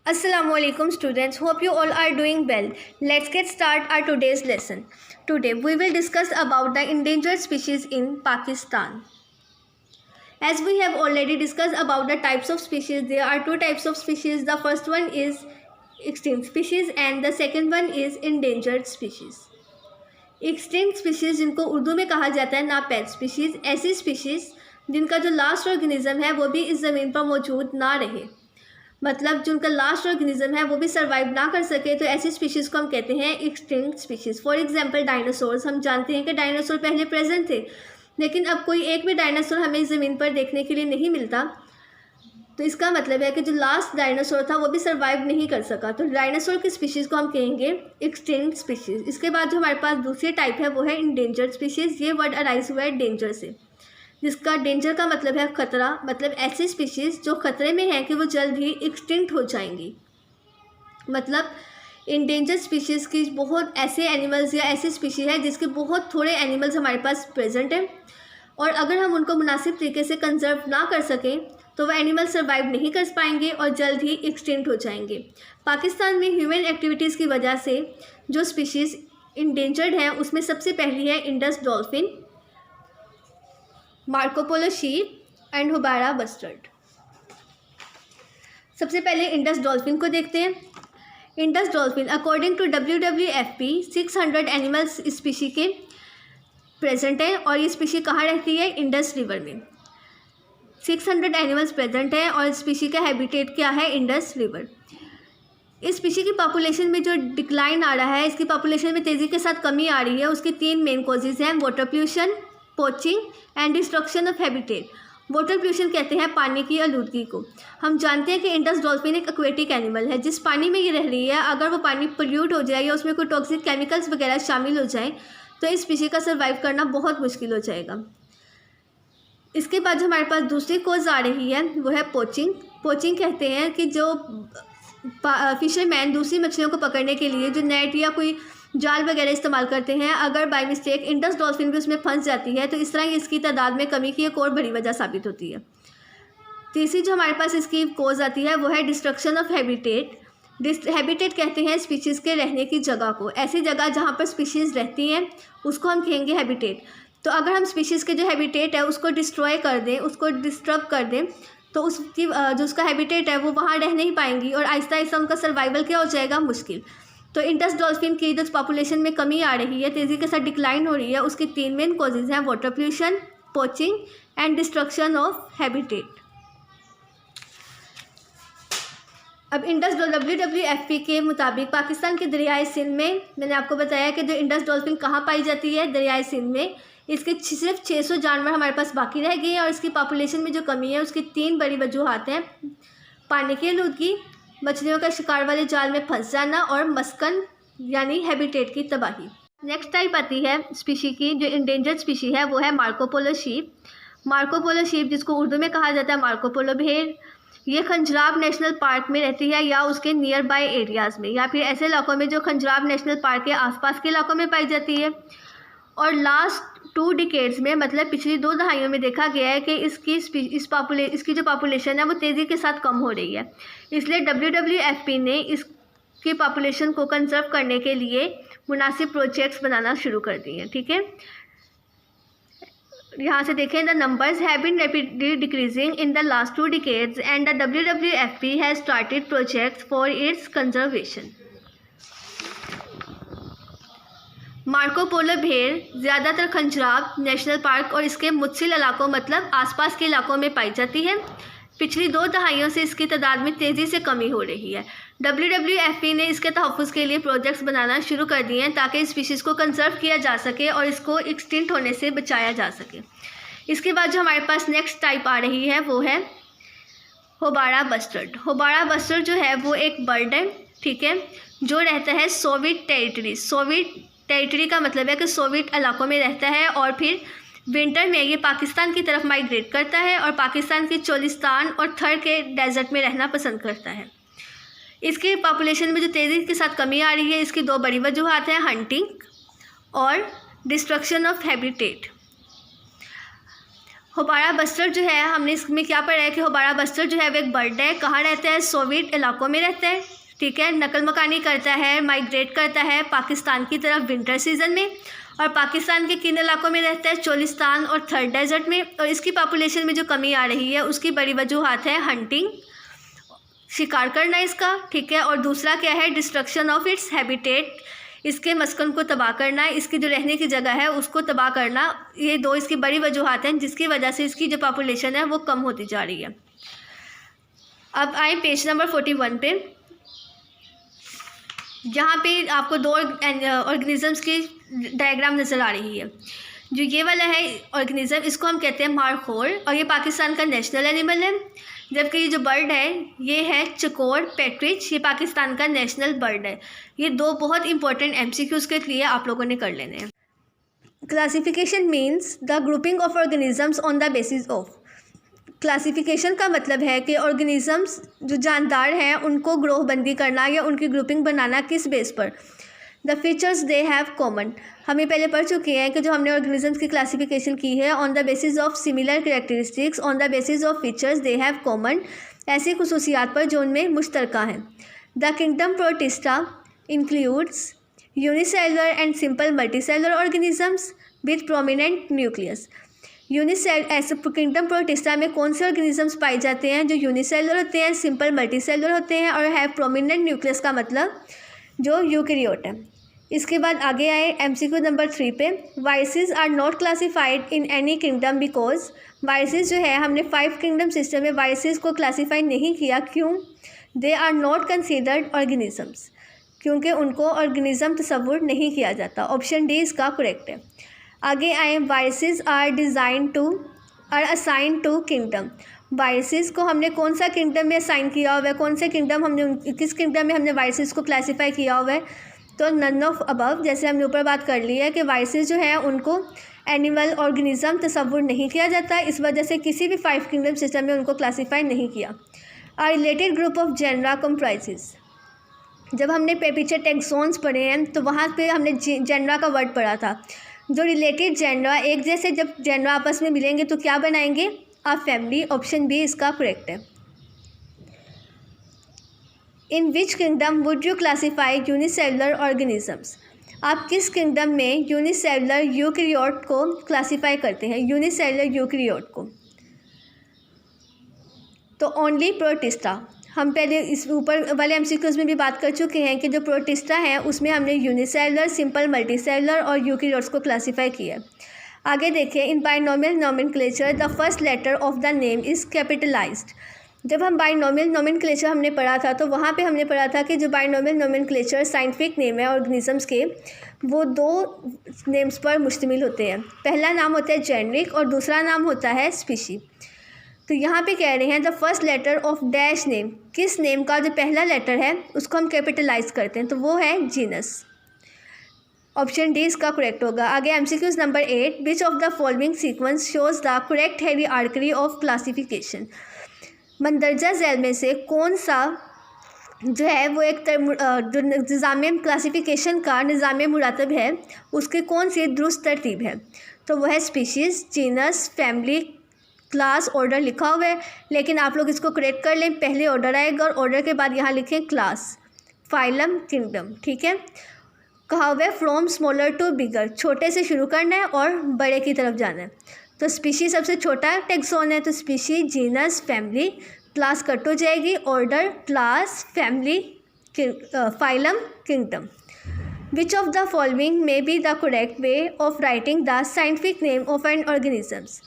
Assalamualaikum students, hope you all are doing well. Let's get start our today's lesson. Today we will discuss about the endangered species in Pakistan. As we have already discussed about the types of species, there are two types of species. The first one is extinct species and the second one is endangered species. Extinct species जिनको उर्दू में कहा जाता है नापैद species, ऐसी species जिनका जो last organism है वो भी इस ज़मीन पर मौजूद ना रहे, मतलब जिनका लास्ट ऑर्गेनिज्म है वो भी सर्वाइव ना कर सके, तो ऐसी स्पीशीज़ को हम कहते हैं extinct species. For example dinosaurs. हम जानते हैं कि डायनासोर पहले प्रेजेंट थे, लेकिन अब कोई एक भी डायनासोर हमें इस ज़मीन पर देखने के लिए नहीं मिलता, तो इसका मतलब है कि जो लास्ट डायनासोर था वो भी सर्वाइव नहीं कर सका. तो डायनासोर की स्पीशीज़ को हम कहेंगे एक्सटिंक्ट स्पीशीज़. इसके बाद जो हमारे पास दूसरी टाइप है वो है इंडेंजर्ड स्पीशीज़. ये वर्ड अराइज हुआ है डेंजर से, जिसका डेंजर का मतलब है खतरा, मतलब ऐसी स्पीशीज़ जो खतरे में है कि वो जल्द ही एक्सटिंक्ट हो जाएंगी. मतलब इंडेंजर्ड स्पीशीज़ की बहुत ऐसे एनिमल्स या ऐसी स्पीशीज़ है जिसके बहुत थोड़े एनिमल्स हमारे पास प्रेजेंट हैं, और अगर हम उनको मुनासिब तरीके से कंजर्व ना कर सकें तो वह एनिमल सर्वाइव नहीं कर पाएंगे और जल्द ही एक्सटिंक्ट हो जाएंगे. पाकिस्तान में ह्यूमन एक्टिविटीज़ की वजह से जो स्पीशीज़ इंडेंजर्ड हैं उसमें सबसे पहली है Indus dolphin, Marco Polo sheep and houbara bustard. सबसे पहले इंडस डॉल्फिन को देखते हैं. Indus dolphin according to WWFP 600 animals species के प्रेजेंट हैं, और ये स्पीशी कहाँ रहती है? इंडस रिवर में. 600 एनिमल्स प्रेजेंट हैं और स्पीशी का हैबिटेट क्या है? Indus river. इस स्पीशी की पॉपुलेशन में जो डिक्लाइन आ रहा है, इसकी पॉपुलेशन में तेज़ी के साथ कमी आ रही है, उसकी तीन मेन कॉजेज़ हैं: water pollution, poaching and destruction of habitat. Water pollution कहते हैं पानी की आलूदगी को. हम जानते हैं कि इंडस डॉल्फिन एक एक्वेटिक एनिमल है. जिस पानी में ये रह रही है, अगर वो पानी पोल्यूट हो जाए या उसमें कोई टॉक्सिक केमिकल्स वगैरह शामिल हो जाएं तो इस स्पीशी का सर्वाइव करना बहुत मुश्किल हो जाएगा. इसके बाद जो हमारे पास दूसरी कॉज आ रही है वो है पोचिंग. पोचिंग कहते हैं कि जो फिशरमैन दूसरी मछलियों को पकड़ने के लिए जो नेट या कोई जाल वगैरह इस्तेमाल करते हैं, अगर बाय मिस्टेक इंडस डॉल्फिन भी उसमें फंस जाती है तो इस तरह ये इसकी तादाद में कमी की एक और बड़ी वजह साबित होती है. तीसरी जो हमारे पास इसकी कॉज आती है वो है डिस्ट्रक्शन ऑफ हैबिटेट. हैबिटेट कहते हैं स्पीशीज़ के रहने की जगह को. ऐसी जगह जहाँ पर स्पीशीज़ रहती हैं उसको हम कहेंगे हैबिटेट. तो अगर हम स्पीशीज़ के जो हैबिटेट है उसको डिस्ट्रॉय कर दें, उसको डिस्टर्ब कर दें, तो उसकी जो उसका हैबिटेट है वो वहाँ रह नहीं पाएंगी और आहिस्ता आहिस्ता उनका सर्वाइवल क्या हो जाएगा? मुश्किल. तो इंडस डॉल्फिन की जो पॉपुलेशन में कमी आ रही है, तेज़ी के साथ डिक्लाइन हो रही है, उसकी तीन मेन कॉजेज़ हैं: water pollution, poaching and destruction of habitat. अब इंडस WWFP के मुताबिक पाकिस्तान के दरियाए सिंध में, मैंने आपको बताया कि जो इंडस डॉल्फिन कहाँ पाई जाती है? दरियाए सिंध में. इसके सिर्फ 600 जानवर हमारे पास बाकी रह गए हैं, और इसकी पॉपुलेशन में जो कमी है उसकी तीन बड़ी वजूहात हैं: पानी की आलूदगी, मछलियों का शिकार वाले जाल में फंस जाना और मस्कन यानी हैबिटेट की तबाही. नेक्स्ट टाइप आती है स्पीशी की, जो इंडेंजर्ड स्पीशी है वो है मार्कोपोलो शीप. मार्कोपोलो शीप जिसको उर्दू में कहा जाता है मार्कोपोलो भेड़, ये खंजराब नेशनल पार्क में रहती है या उसके नियर बाय एरियाज़ में, या फिर ऐसे इलाकों में जो खंजराब नेशनल पार्क के आसपास के इलाकों में पाई जाती है. और लास्ट 2 डिकेड्स में, मतलब पिछली 2 दहाइयों में देखा गया है कि इसकी जो पॉपुलेशन है वो तेज़ी के साथ कम हो रही है. इसलिए WWFP ने इसकी पॉपुलेशन को कंजर्व करने के लिए मुनासिब प्रोजेक्ट्स बनाना शुरू कर दिए हैं. ठीक है, यहाँ से देखें, the numbers have been rapidly decreasing in the last 2 decades and the WWFP has started projects for its conservation. Marco Polo भेड़ ज़्यादातर खंजराब नेशनल पार्क और इसके मुतसिल इलाकों, मतलब आसपास के इलाकों में पाई जाती है. पिछली 2 दहाइयों से इसकी तादाद में तेज़ी से कमी हो रही है. WWFP ने इसके तहफ़्फ़ुज़ के लिए प्रोजेक्ट्स बनाना शुरू कर दिए हैं ताकि इस स्पीशीज़ को कंजर्व किया जा सके और इसको एक्सटिंक्ट होने से बचाया जा सके. इसके बाद जो हमारे पास नेक्स्ट टाइप आ रही है वो है हुबारा बस्टर्ड. हुबारा बस्टर्ड जो है वो एक बर्ड है, ठीक है, जो रहता है सोवियत टेरिटरी. सोवियत टेरिटरी का मतलब है कि सोवियत इलाकों में रहता है, और फिर विंटर में ये पाकिस्तान की तरफ माइग्रेट करता है और पाकिस्तान के चोलिस्तान और थर के डेजर्ट में रहना पसंद करता है. इसकी पॉपुलेशन में जो तेज़ी के साथ कमी आ रही है, इसकी 2 बड़ी वजूहात हैं: हंटिंग और डिस्ट्रक्शन ऑफ हैबिटेट. होबारा बस्टर जो है, हमने इसमें क्या पढ़ा है कि होबारा बस्टर जो है वो एक बर्ड है। कहाँ रहता है? सोवियत इलाकों में रहता है, ठीक है। नकल मकानी करता है, माइग्रेट करता है पाकिस्तान की तरफ विंटर सीजन में। और पाकिस्तान के किन इलाकों में रहता है? चोलिस्तान और थर्ड डेजर्ट में। और इसकी पॉपुलेशन में जो कमी आ रही है उसकी बड़ी वजूहत है हंटिंग, शिकार करना इसका, ठीक है। और दूसरा क्या है? डिस्ट्रक्शन ऑफ इट्स हैबिटेट, इसके मस्कन को तबाह करना, इसकी जो रहने की जगह है उसको तबाह करना। ये दो इसकी बड़ी वजूहत हैं जिसकी वजह से इसकी जो पॉपुलेशन है वो कम होती जा रही है। अब आए पेज नंबर 41 पे, जहाँ पे आपको दो ऑर्गेनिजम्स की डायग्राम नज़र आ रही है। जो ये वाला है ऑर्गेनिज्म, इसको हम कहते हैं मारखोर, और ये पाकिस्तान का नेशनल एनिमल है। जबकि ये जो बर्ड है ये है चकोर पैट्रिच, ये पाकिस्तान का नेशनल बर्ड है। ये दो बहुत इंपॉर्टेंट एमसीक्यूज़ के लिए आप लोगों ने कर लेने हैं। Classification means the grouping of organisms on the basis of. Classification का मतलब है कि ऑर्गेनिजम्स जो जानदार हैं उनको ग्रोह बंदी करना या उनकी ग्रुपिंग बनाना किस बेस पर। The features they have common, हमें पहले पढ़ चुके हैं कि जो हमने ऑर्गेनिजम्स की क्लासिफिकेशन की है on the basis of similar characteristics on the basis of features they have common, ऐसी खुसूसियात पर जो उनमें मुश्तरका हैं। The kingdom protista includes unicellular and simple multicellular organisms with prominent nucleus. ऐसे किंगडम प्रोटिस्टा में कौन से ऑर्गेनिजम्स पाए जाते हैं? जो यूनिसेलुलर होते हैं, सिंपल मल्टीसेलुलर होते हैं और हैव प्रोमिनेंट न्यूक्लियस का मतलब जो यूकैरियोट है। इसके बाद आगे आए एमसीक्यू नंबर 3 पे, viruses are not classified in any kingdom because, viruses जो है हमने 5 किंगडम सिस्टम में वायरसेस को क्लासीफाई नहीं किया, क्यों? They are not considered organisms, क्योंकि उनको ऑर्गेनिज्म तस्वुर नहीं किया जाता। ऑप्शन डी इसका करेक्ट है। आगे आए, viruses are assign to kingdom, viruses को हमने कौन सा किंगडम में असाइन किया हुआ है, कौन से किंगडम हमने किस किंगडम में हमने वायरसेस को क्लासीफाई किया हुआ है? तो नन ऑफ अबव, जैसे हमने ऊपर बात कर ली है कि वायरसेस जो है उनको एनिमल ऑर्गेनिज्म तस्वुर नहीं किया जाता, इस वजह से किसी भी 5 किंगडम सिस्टम में उनको क्लासीफाई नहीं किया। A related group of genera comprises, जब हमने पीछे टेक्सॉन्स पढ़े हैं तो वहाँ पे हमने जेनरा का वर्ड पढ़ा था। जो रिलेटेड जेनरा, एक जैसे जब जेनरा आपस में मिलेंगे तो क्या बनाएंगे? A family. ऑप्शन बी इसका करेक्ट है। In which kingdom would you classify unicellular organisms, आप किस किंगडम में यूनिसेलुलर यूकैरियोट को क्लासीफाई करते हैं? यूनिसेलुलर यूकैरियोट को तो ओनली प्रोटिस्टा। हम पहले इस ऊपर वाले एमसीक्यूज़ में भी बात कर चुके हैं कि जो प्रोटिस्टा है उसमें हमने यूनिसेलुलर, सिंपल मल्टीसेलुलर और यूकैरियोट्स को क्लासीफाई किया। आगे देखिए, in binomial nomenclature the first letter of the name is capitalised. जब हम बाइनोमियल नोमेनक्लेचर हमने पढ़ा था तो वहाँ पे हमने पढ़ा था कि जो बाइनोमियल नोमेनक्लेचर साइंटिफिक नेम है ऑर्गेनिजम्स के, वो 2 नेम्स पर मुश्तमिल होते हैं। पहला नाम होता है जेनरिक और दूसरा नाम होता है स्पीशी। तो यहाँ पे कह रहे हैं the first letter of dash name, किस नेम का जो पहला लेटर है उसको हम कैपिटलाइज करते हैं, तो वो है जीनस। ऑप्शन डी इसका करेक्ट होगा। आगे MCQs number 8, which of the following sequence shows the correct hierarchy of classification, मंदरजा झैल में से कौन सा जो है वो एक जो निज़ाम क्लासिफिकेशन का निज़ाम मुरातब है उसकी कौन सी दुरुस्त तरतीब है? तो वो है species, genus, family, class, order लिखा हुआ है, लेकिन आप लोग इसको करेक्ट कर लें, पहले ऑर्डर आएगा और ऑर्डर के बाद यहाँ लिखें क्लास, फाइलम, किंगडम, ठीक है। कहा हुआ है फ्रॉम स्मॉलर टू बिगर, छोटे से शुरू करना है और बड़े की तरफ जाना है। तो स्पीशी सबसे छोटा टेक्सोन है, तो species, genus, family, class cut हो जाएगी, order, class, family, phylum, kingdom. Which of the following may be the correct way of writing the scientific name of N organisms,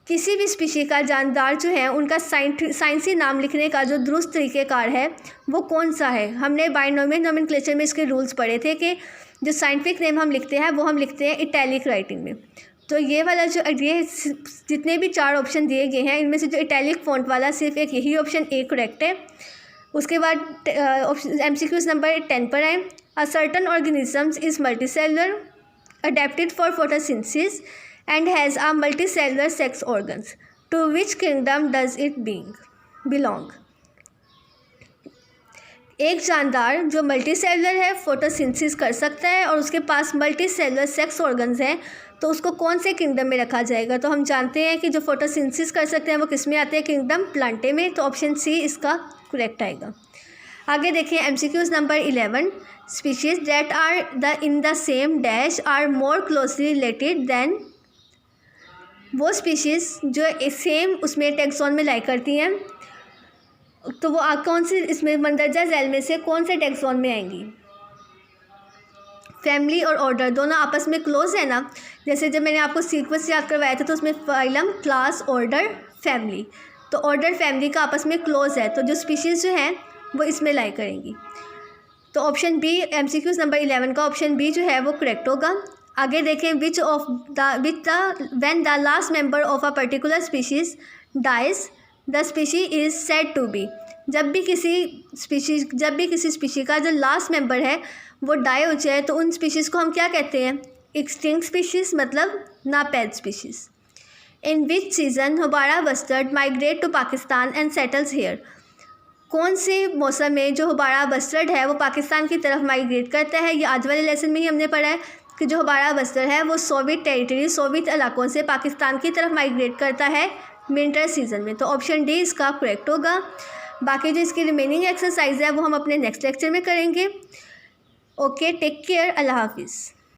किसी भी स्पीशी का जानदार जो है उनका साइंसी नाम लिखने का जो दुरुस्त तरीक़ेकार है वो कौन सा है? हमने बाइनोमियल नोमेनक्लेचर में इसके रूल्स पढ़े थे कि जो साइंटिफिक नेम हम लिखते हैं वो हम लिखते हैं इटैलिक राइटिंग में। तो ये वाला जो ये जितने भी 4 ऑप्शन दिए गए हैं इनमें से जो इटैलिक फॉन्ट वाला सिर्फ एक यही ऑप्शन ए करेक्ट है। उसके बाद एमसीक्यूज नंबर 10 पर आए, a certain organisms is multicellular, adapted for photosynthesis and has a multicellular sex organs. To which kingdom does it belong? एक जानदार जो मल्टीसेलुलर है, फोटोसिंथेसिस कर सकता है और उसके पास मल्टीसेलुलर सेक्स ऑर्गन्स हैं, तो उसको कौन से किंगडम में रखा जाएगा? तो हम जानते हैं कि जो फोटोसिंथेसिस कर सकते हैं वो किस में आते हैं? किंगडम प्लांटे में। तो ऑप्शन सी इसका करेक्ट आएगा। आगे देखिए MCQs number 11, species that are in the same dash are more closely related than, वो स्पीशीज़ जो सेम उसमें टैक्सॉन में लाई करती हैं, तो वो कौन सी इसमें मंदरजा झैल में से कौन से टैक्सॉन में आएंगी? फैमिली और ऑर्डर दोनों आपस में क्लोज है ना। जैसे जब मैंने आपको सीक्वेंस याद करवाया था तो उसमें फाइलम, क्लास, ऑर्डर, फैमिली, तो ऑर्डर फैमिली का आपस में क्लोज है, तो जो स्पीशीज़ जो हैं वो इसमें लाई करेंगी। तो ऑप्शन बी MCQs नंबर 11 का ऑप्शन बी जो है वो करेक्ट होगा। आगे देखें when the last member of a particular species dies the species is said to be, जब भी किसी स्पीशी का जो लास्ट मेंबर है वो डाई हो जाए तो उन स्पीशीज़ को हम क्या कहते हैं? एक्सटिंक्ट स्पीशीज़, मतलब नापैद species. In which season houbara bustard migrate to Pakistan and settles here, कौन से मौसम में जो हुबारा बस्टर्ड है वो पाकिस्तान की तरफ माइग्रेट करता है? ये आज वाले लेसन में ही हमने पढ़ा है कि जो हुबारा बस्टर्ड है वो सोवियत टेरिटरी, सोवियत इलाकों से पाकिस्तान की तरफ माइग्रेट करता है विंटर सीजन में। तो ऑप्शन डी इसका करेक्ट होगा। बाकी जो इसकी रिमेनिंग एक्सरसाइज है वो हम अपने नेक्स्ट लेक्चर में करेंगे। ओके, टेक केयर, अल्लाह हाफिज़।